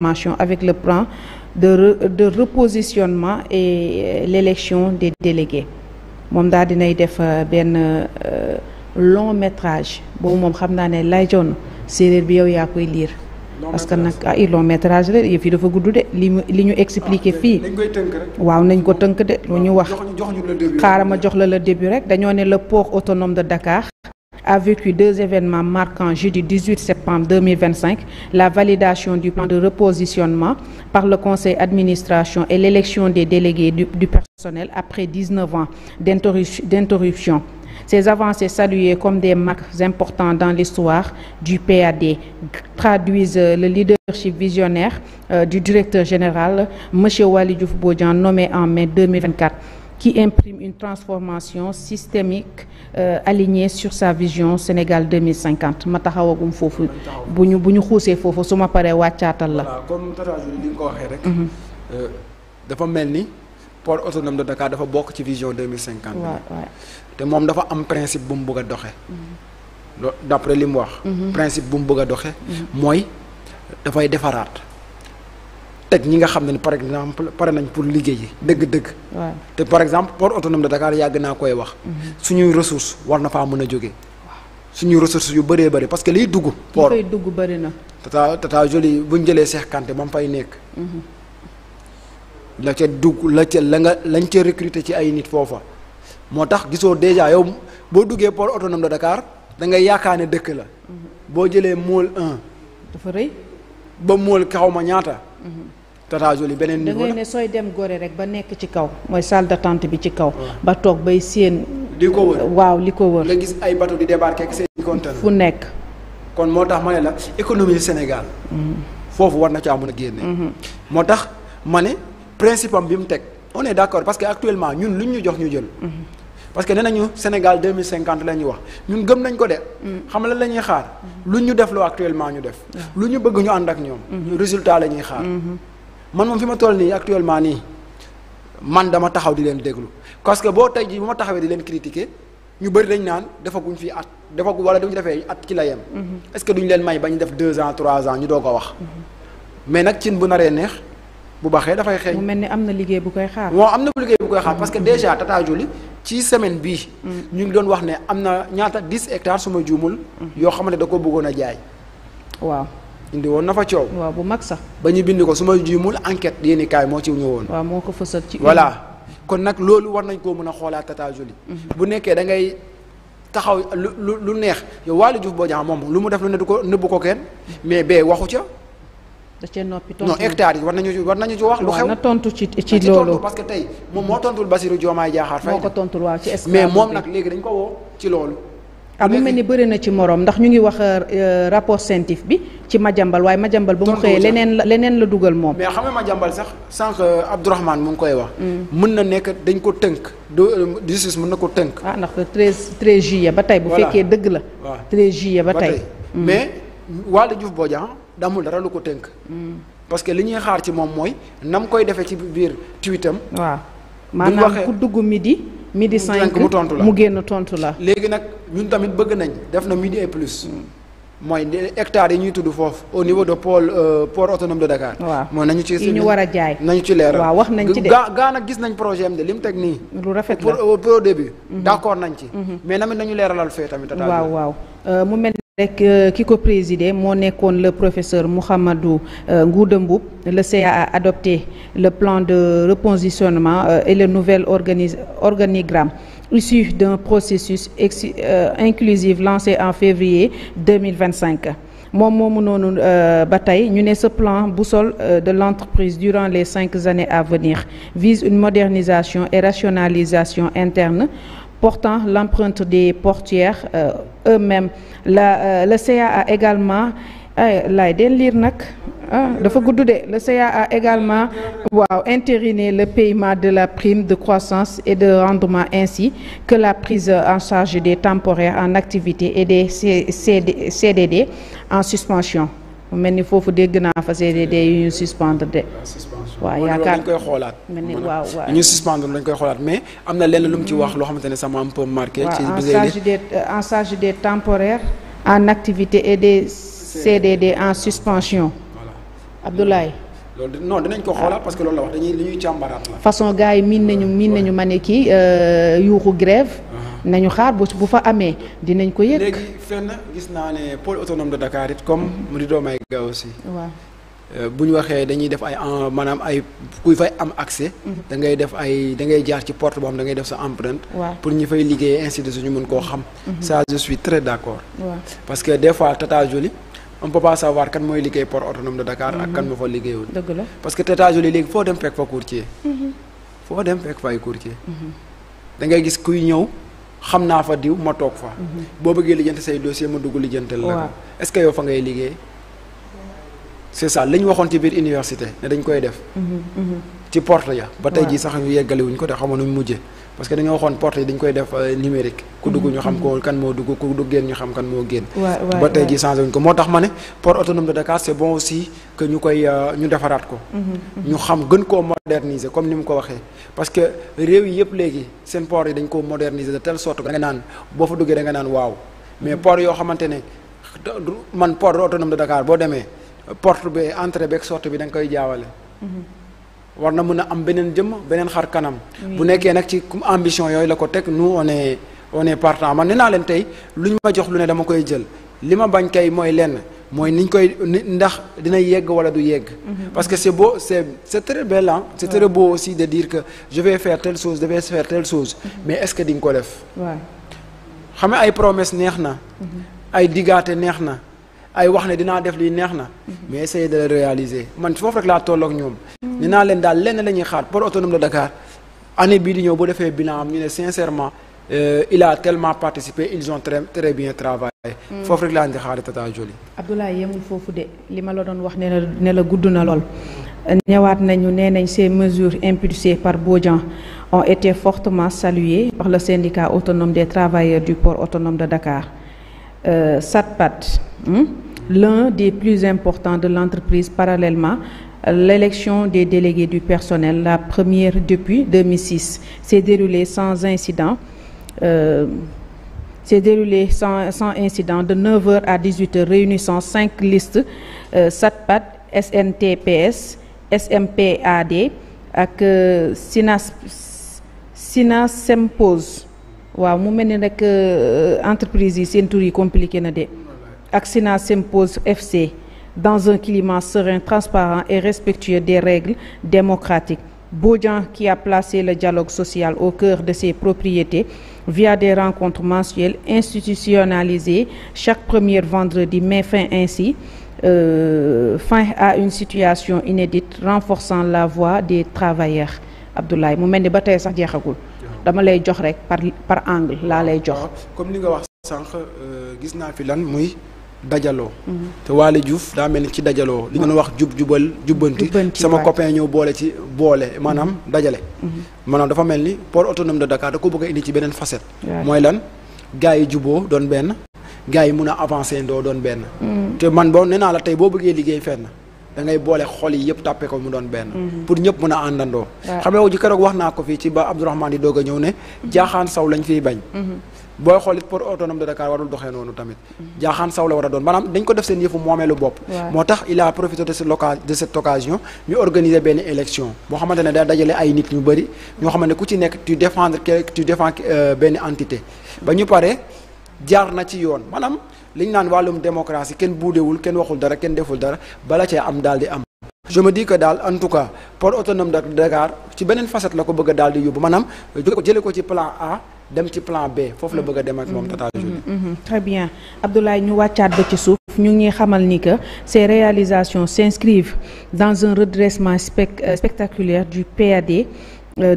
transformation avec le plan de repositionnement et l'élection des délégués moom daal dinay def benn long métrage boobu moom xam naa ne lay jonn séeréer bi yow yaa koy lire parce que nag long métrage la yëf yi dafa gudd de li ñu expliqué fii waaw nañ ko tënk de lu ñu wax xaaral ma jox la le début rek dañoo ne le port autonome de Dakar a vécu 2 événements marquants jeudi 18 septembre 2025, la validation du plan de repositionnement par le conseil d'administration et l'élection des délégués du personnel après 19 ans d'interruption. Ces avancées saluées comme des marques importantes dans l'histoire du PAD traduisent le leadership visionnaire du directeur général, M. Waly Diouf Bodian, nommé en mai 2024. Qui imprime une transformation systémique alignée sur sa vision Sénégal 2050 ma taxawagum foofu bu ñu xuusee foofu su ma paree wàccaatal la. voilà comme Tata Julie li nga ko waxee rek. dafa mel ni port autonome de Dakar dafa bokk ci vision 2050. waaw te moom dafa am principe bu mu bëgg a doxee. d'après li mu wax. principe bu mu bëgg a doxee. mooy dafay defaraat. teg ñi nga xam ne par exemple pare nañ pour liggéeyi dëgg-dëgg. te par exemple port autonome de Dakar yàgg naa koy wax. suñuy ressource war na faa mën a jóge suñuy ressources yu bëree bëri parce que liy dugg. port li koy dugg bëri na. Tata Jolie bu ñu jëlee Cheikh Kanté ba mu fay nekk. la ca dugg lañ ca recruter ci ay nit foofa moo tax gisoo déjà yow boo duggee port autonome de Dakar da ngay yaakaar ne dëkk la. boo jëlee môle 1. dafa rëy. ba môle xaw ma ñaata. Tata Jolie beneen niveau da ngay ne sooy dem Gorée rek ba nekk ci kaw mooy salle d'attente bi ci kaw. ba toog bay séen. li ko wër waaw li ko wër. nga gis ay bateau di débarquer ak seen conteneur fu nekk. kon moo tax ma ne la économie Sénégal. foofu war na caa mën a génne. moo tax ma ne principe am bi mu teg on est d'accord parce que actuellement ñun lu ñu jox ñu jël. parce que nee nañu Sénégal 2050 la ñuy wax ñun gëm nañ ko de. xam la ñuy xaar. lu ñu def loo actuellement ñu def. lu ñu bëgg ñu ànd ak ñoom. résultat la ñuy xaar. man moom fi ma toll nii actuellement nii man dama taxaw di leen déglu parce que boo tey jii bu ma taxawee di leen critiquer ñu bëri dañ naan defaguñ fi at defagu wala duñu defee at ci la yem. est-ce que duñ leen may ba ñu def 2 ans 3 ans ñu doog a wax. mais nag cin bu naree neex bu baxee dafay xeeñ. mu mel ni am na liggéey bu koy xaar. moo am na liggéey bu koy xaar parce que déjà Tata Jolie ci semaine bii. ñu ngi doon wax ne am na ñaata 10 hectares su ma juumul. yoo xamante da ko bëggoon a jaay. waaw. indi woon na fa coow. waaw bu mag sax. ba ñu bind ko su ma juumul enquête yéen i kaay moo ci ñëwoon. waaw moo ko fësal ci. voilà kon nag loolu war nañ koo mën a xoolaat Tata Jolie. bu nekkee da ngay taxaw lu neex yow Waly Diouf Bodian moom lu mu def lu ne du ko nëbbu ko kenn mais bee waxu ca. da cee noppi tontu non hectares yi war nañu ci wax. lu xew na tontu ci loolu parce que tey moom moo tontul Bassirou Diomaye Diakhar Faye. moo ko tontul waaw ci mais moom nag léegi dañ ko woo ci loolu. mu mel ni bëri na ci moroom ndax ñu ngi wax rapport scientifique bi ci Madiambal waaye Madiambal ba mu xëyee leneen la dugal moom. mais xam nga Madiambal sax sànq Abdourahmane mu ngi koy wax. mën na nekk dañ ko tënk justice mën na ko tënk. ndax 13 juillet ba tey. bu fekkee dëgg la. waaw 13 juillet ba tey. mais Waly Diouf Bodian damul dara lu ko tënk. parce que li ñuy xaar ci moom mooy nam koy defee ci biir tweetam. waaw maanaam ku dugg midi 5 mu génn tontu la. léegi nag ñun tamit bëgg nañ def na midi et plus. mooy hectares yi ñuy tudd foofu au niveau de port autonome de Dakar. waaw mooy nañu ci yi ñu war a jaay. nañu ci leeral waaw wax nañ ci de. gaa nag gis nañ projet am de li mu teg nii. lu rafet la pour au début. d'accord nañ ci. mais namit nañu leeralal fee tamit. waaw mu mel rek ki ko présidé moo nekkoon le professeur Mouhamadou Ngouda Mboup. Le CA a adopté le plan de repositionnement et le nouvel organigramme issu d'un processus inclusif lancé en février 2025. moom moomu noonu ba tey ñu ne ce plan boussole de l'entreprise durant les 5 années à venir vise une modernisation et rationalisation interne portant l'empreinte des portuaires eux-mêmes. Le CA a également laay den liir nag dafa gudd de le CA a également entériné le paiement de la prime de croissance et de rendement ainsi que la prise en charge des temporaires en activité et des CDD en suspension. mu mel ni foofu dégg naa fa CDD yu ñu suspendre de. waaw yaakaar dañ koy xoolaat. mel ni waaw ñu suspendre dañ koy xoolaat mais am na lenn lu mu ci wax loo xamante ne sama un peu marqué. en charge des temporaires en activité et des CDD en suspension. Abdoulaye. loolu non dinañ ko xoolaat parce que loolu la wax dañuy li ñuy càmbaraat la. façon gars yi miin nañu ma ne kii yuuxu grève. nañu xaar bu fa amee dinañ ko yëg. léegi fenn gis naa ne pôle autonome de Dakar it comme Rido Maïga aussi. waaw. bu ñu waxee dañuy def ay maanaam ay kuy fay am accès. da ngay def da ngay jaar ci porte boo xam da ngay def sa empreinte. pour ñi fay liggéey ainsi de suite ñu mën koo xam. ça je suis très d'accord. parce que des fois Tata Jolie on peut pas savoir kan mooy liggéey port autonome de Dakar ak kan moo fa liggéeyul. dëgg la parce que Tata Jolie léegi foo dem fekk fa courtier. foo dem fekk fa ay courtier. da ngay gis kuy ñëw xam naa fa diw ma toog fa. boo bëggee lijjanti say dossier ma dugg lijjantal la. est-ce que yow fa ngay liggéey. c'est ça li ñu waxoon ci biir université ne dañ koy def. ci porte ya ba tey jii sax ñu yeggaliwuñ ko te xamoon nuñ mujje parce que dañoo waxoon porte yi dañ koy def numérique. ku dugg ñu xam ko kan moo dugg ku dugg génn ñu xam kan moo génn. ba tey jii changé wuñ ko moo tax ma ne port autonome de Dakar c'est bon aussi que ñu koy ñu defaraat ko. ñu xam gën koo moderniser comme ni mu ko waxee parce que réew yi yëpp léegi seen port yi dañ koo moderniser de telle sorte que da nga naan boo fa duggee da nga naan waaw mais port yoo xamante ne man port autonome de Dakar boo demee. porte bi entrée beeg sortie bi da nga koy jaawale. war na mën a am beneen jëmm beneen xar kanam. bu nekkee nag ci ambition yooyu la ko teg nous on est partant man nee naa leen tey lu ñu ma jox lu ne dama koy jël li ma bañ kay mooy lenn mooy niñ koy ndax dina yegg wala du yegg. parce que c'est beau c'est très belle hein. C'est très beau aussi de dire que je vais faire telle chose je vais faire telle chose. mais est-ce que di nga ko def. xam nga ay promesse neex na. ay digaate neex na. ay wax ne dinaa def lii neex na mais essayer de le réaliser man foofu rek laa tolloog ñoom nee naa leen daal lenn la ñuy xaar port autonome de Dakar année bii di ñëw bu defee bilan am ñu ne sincèrement il a tellement participé ils ont très bien travaillé foofu rek laa indi xaar Tata Jolie. Abdoulaye yemul foofu de li ma la doon wax ne la gudd na lool ñëwaat nañu nee nañ ces mesures impulsées par Bodian ont été fortement saluées par le syndicat autonome des travailleurs du port autonome de Dakar SATPAT. L'un des plus importants de l'entreprise. Parallèlement, l'élection des délégués du personnel, la première depuis 2006, s'est déroulée sans incident. Sans incident de 9h à 18h, réunissant 5 listes SATPAT, SNTPS, SMPAD ak SINASEMPOS. waaw mu mel ni rek entreprise yi seen tur yi compliqué na de. Axina s'impose FC dans un climat serein, transparent et respectueux des règles démocratiques. Bodian qui a placé le dialogue social au cœur de ses propriétés via des rencontres mensuelles institutionnalisées chaque premier vendredi, met fin ainsi fin à une situation inédite renforçant la voix des travailleurs. Abdoulaye mu mel ni ba tey sax jeexagul dama lay jox rek par angle laa lay jox. comme li nga wax sànq gis naa fi lan muy. dajaloo te Waly Diouf daa mel ni ci dajaloo li nga wax jubbanti sama copain ñëw boole maanaam dajale maanaam dafa mel ni port autonome de Dakar da ko bëgg a indi ci beneen facette mooy lan gars yi juboo doon benn gars yi mun a avancer ndoo doon benn te man boo nee naa la tey boo bëggee liggéey fenn da ngay boole xol yi yëpp tàppe ko mu doon benn pour ñëpp mën a àndandoo xam nga ji keroog wax naa ko fii ci ba Abdourahmane di doog a ñëw ne jaaxaan saw lañ fiy bañ booy xool it port autonome de Dakar warul doxee noonu tamit jaaxaan saw la war a doon maanaam dañ ko def seen yëfu moomeelu bopp moo tax il a profité de cette occasion ñu organiser benn élection boo xamante ne da dajale ay nit ñu bëri ñoo xamante ne ku ci nekk tu défends benn entité ba ñu pare jaar na ci yoon maanaam li ñu naan wàllum démocratie kenn buudewul kenn waxul dara kenn deful dara bala cee am daal di am je me dis que daal en tout cas port autonome de Dakar ci beneen facette la ko bëgg a daal di yóbbu maanaam jële ko ci plan A dem ci plan B foofu la bëgg a dem ak moom Tata Jolie. Très bien Abdoulaye ñu wàccaat ba ci suuf ñu ngi xamal ni que ces réalisations s'inscrivent dans un redressement spectaculaire du PAD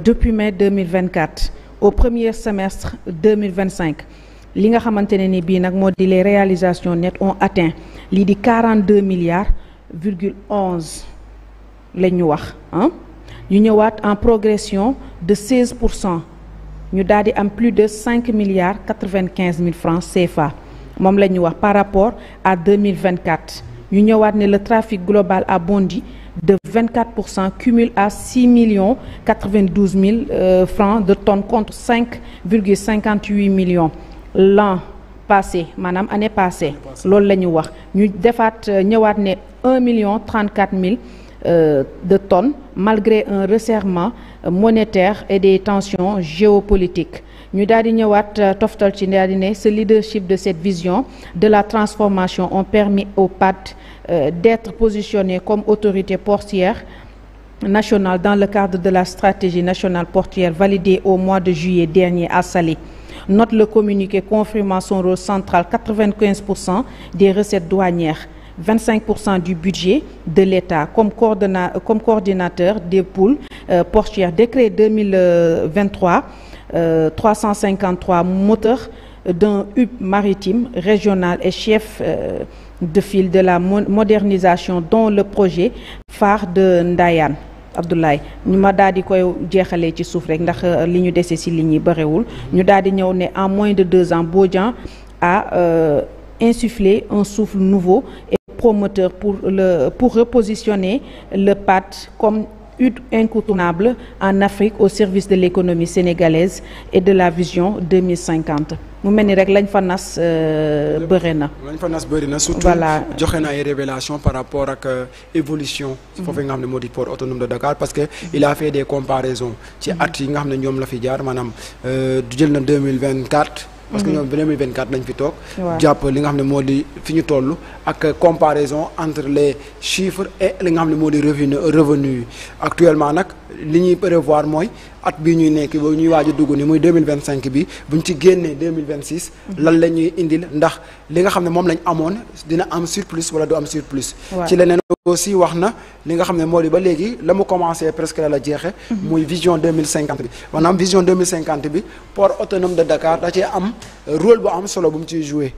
depuis mai 2024 au premier semestre 2025 li nga xamante ne ni bii nag moo di les réalisations nettes ont atteint lii di 42,11 la ñu wax ñu ñëwaat en progression de 16%. ñu daal di am plus de 5,95 francs CFA moom la ñu wax par rapport à 2024 ñu ñëwaat ne le trafic global a bondi de 24%, cumule à 6,92 francs de tonnes contre 5,58 millions. L'an passée maanaam année passée loolu la ñu wax ñu defaat ñëwaat ne 1,34 million de tonnes malgré un resserrement monétaire et des tensions géopolitiques ñu daal di ñëwaat toftal ci daal di ne ce leadership de cette vision de la transformation ont permis au PAD d'être positionné comme autorité portuaire nationale dans le cadre de la stratégie nationale portuaire validée au mois de juillet dernier à Saly. Note le communiqué confirmant son rôle central, 95% des recettes douanières, 25% du budget de l'État comme coordinateur des pôles portuaires. Décret 2023 353 moteur d'un hub maritime régional et chef de file de la modernisation dont le projet phare de Ndayane. Abdoulaye ñu ma daal di koy jeexalee ci suuf rek ndax li ñu dese ci ligne yi bëriwul ñu daal di ñëw ne en moins de 2 ans Bodian a insufflé un souffle nouveau et prometteur pour repositionner le PAD comme incontournable en Afrique au service de l'économie sénégalaise et de la vision 2050 mu mel ni rek lañ fa nas bëri na. lañ fa nas bëri na surtout joxe na ay révélations par rapport ak évolution. foofu nga xam ne moo di port autonome de Dakar parce que il a fait des comparaisons ci at yi nga xam ne ñoom la fi jaar maanaam jël na 2024. parce que ñoom 2024 lañ fi toog. jàpp li nga xam ne moo di fi ñu toll ak comparaison entre les chiffres et li nga xam ne moo di revenu yi actuellement nag li ñuy prévoir mooy at bii ñuy nekk ba ñuy waaj a dugg ni muy 2025 bi buñ ci génnee 2026. lan la ñuy indil ndax li nga xam ne moom lañ amoon dina am surplus wala du am surplus. ci leneen aussi wax na li nga xam ne moo di ba léegi la mu commencé presque la jeexe muy vision 2050 bi maanaam vision 2050 bi port autonome de Dakar da cee am rôle bu am solo bu mu ciy joué.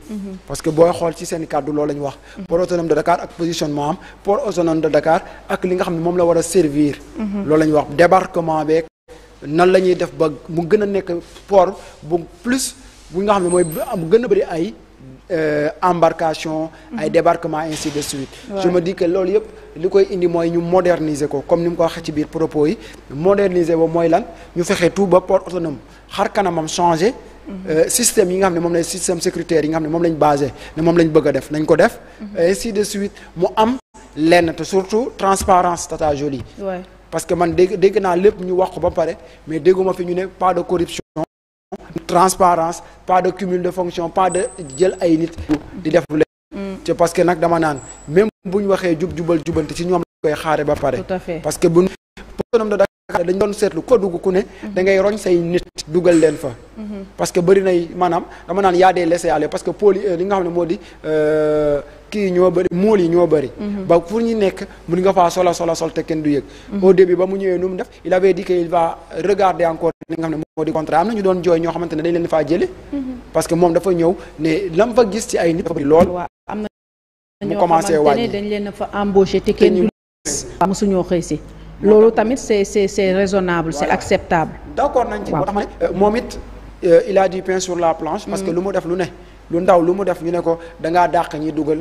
parce que booy xool ci seen kàddu loolu la ñu wax. port autonome de Dakar ak positionnement am port autonome de Dakar ak li nga xam ne moom la war a servir. loolu la ñuy wax débarquement beeg nan la ñuy def ba mu gën a nekk port bu plus bu nga xam ne mooy bu gën a bëri ay embarcation ay débarquement ainsi de suite. je me dis que loolu yëpp li koy indi mooy ñu moderniser ko comme ni mu ko waxee ci biir propos yi moderniser boobu mooy lan ñu fexe tout ba port autonome xar kanamam changé. système yi nga xam ne moom lañ système sécuritaire yi nga xam ne moom lañ basé ne moom lañ bëgg a def nañ ko def. ainsi de suite mu am lenn te surtout transparence tata jolie. parce que man dégg naa lépp ñu wax ko ba pare mais dégguma fi ñu ne pas de corruption. transparence pas de cumul de fonction pas de jël ay nit di def lu leen c'est parce que nag dama naan même bu ñu waxee jubal jubante ci ñoom la koy xaare ba pare parce que bu autonome de Dakar dañ doon seetlu ko dugg ku ne da ngay roñ say nit dugal leen fa parce que bëri nay maanaam dama naan yaa dee laisser-aller parce que pôle li nga xam ne moo di kii ñoo bëri mool yi ñoo bëri ba pour ñu nekk mun nga faa sol te kenn du yëg au début ba mu ñëwee nu mu def il avait dit que il va regarder encore li nga xam ne moo di contrat am na ñu doon jooy ñoo xamante ne dañ leen faa jële parce que moom dafa ñëw ne lam fa gis ci ay nit dafa bëri lool mu commencé wàññi dañ leen fa embauché te kenn du mosuñoo xëy si loolu tamit c'est raisonnable c'est acceptable d'accord nañ ci moo tax ma ne moom it il a du pain sur la planche parce que lu mu def lu ne lu ndaw lu mu def ñu ne ko dangaa dàq ñi dugal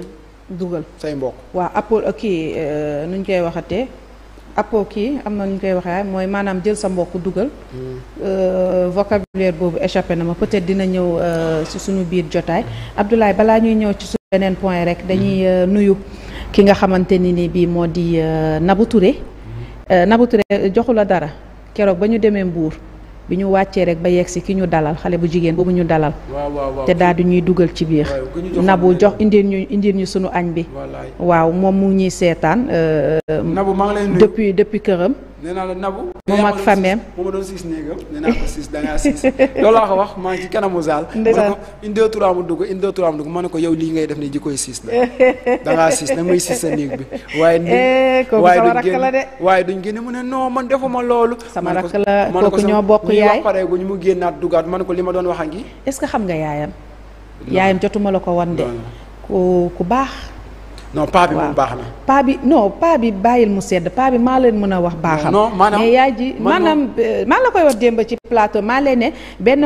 say mbokk waaw apport kii nuñ koy waxatee apport kii am na ñu koy waxee mooy maanaam jël sa mbokk dugal vocabulaire boobu échappé na ma peut-être dina ñëw ci suñu biir jotaay Abdoulaye balaa ñuy ñëw ci suñu beneen point rek dañuy nuyu ki nga xamante ni bii moo di Nabou Touré Nabou Touré joxu la dara keroog ba ñu demee Mbour bi ñu wàccee rek ba yegg si ki ñu dalal xale bu jigéen boobu ñu dalal te daal di ñuy dugal ci biir Nabou jox indil ñu sunu añ bi waaw moom mu ñuy seetaan Nabou maa ngi lay nuyu depuis këram nee naa la Nabou moom ak fameem moo ma doon siis néegam nee naa ko siis dangaa siis loolu laa ko wax maa ngi ci kanamu zaal ma ne ko une deux trois mu dugg ma ne ko yow lii ngay def ni jikkoy siis la dangaa siis nag muy siis sa néeg bi waaye duñ génne mu ne non man defuma loolu sama rakk la kooku ñoo bokk yaay wax pare gu ñu mu génnaat dugaat ma ne ko li ma doon wax a ngi est-ce que xam nga yaayam jotuma la ko wan de ku baax non paa bi moom baax na. paa bi bàyyil mu sedd paa bi maa leen mën a wax baaxam. non maanaam mais yaay ji maanaam maa la koy wax démb ci plateau maa leen ne benn